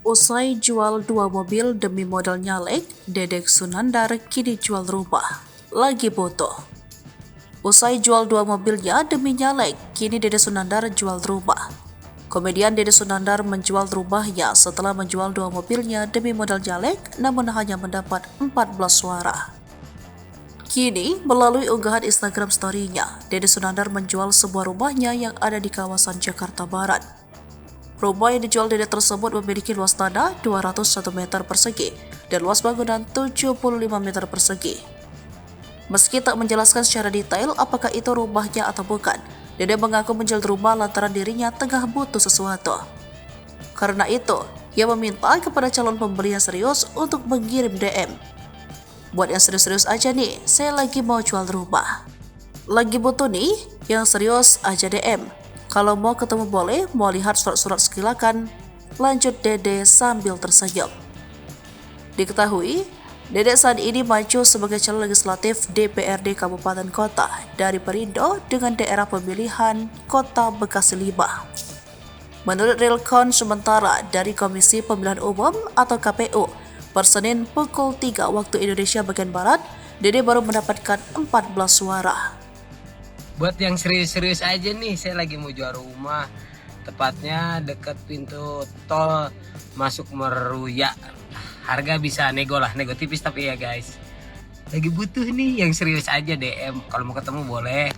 Usai jual 2 mobil demi modal nyalek, Dedek Sunandar kini jual rumah. Lagi butuh. Usai jual 2 mobilnya demi nyalek, kini Dedek Sunandar jual rumah. Komedian Dedek Sunandar menjual rumahnya setelah menjual 2 mobilnya demi modal nyalek, namun hanya mendapat 14 suara. Kini, melalui unggahan Instagram story-nya, Dedek Sunandar menjual sebuah rumahnya yang ada di kawasan Jakarta Barat. Rumah yang dijual Dedek tersebut memiliki luas tanah 201 meter persegi dan luas bangunan 75 meter persegi. Meski tak menjelaskan secara detail apakah itu rumahnya atau bukan, Dedek mengaku menjual rumah lantaran dirinya tengah butuh sesuatu. Karena itu, ia meminta kepada calon pembeli yang serius untuk mengirim DM. Buat yang serius-serius aja nih, saya lagi mau jual rumah. Lagi butuh nih, yang serius aja DM. Kalau mau ketemu boleh, mau lihat surat-surat silakan. Lanjut Dedek sambil tersenyum. Diketahui, Dedek saat ini maju sebagai calon legislatif DPRD Kabupaten Kota dari Perindo dengan daerah pemilihan Kota Bekasi 5. Menurut realcon sementara dari Komisi Pemilihan Umum atau KPU, per Senin pukul 3 waktu Indonesia bagian Barat, Dedek baru mendapatkan 14 suara. Buat yang serius-serius aja nih, saya lagi mau jual rumah. Tepatnya dekat pintu tol masuk Meruya. Harga bisa nego lah, nego tipis tapi ya guys. Lagi butuh nih, yang serius aja DM. Kalau mau ketemu boleh.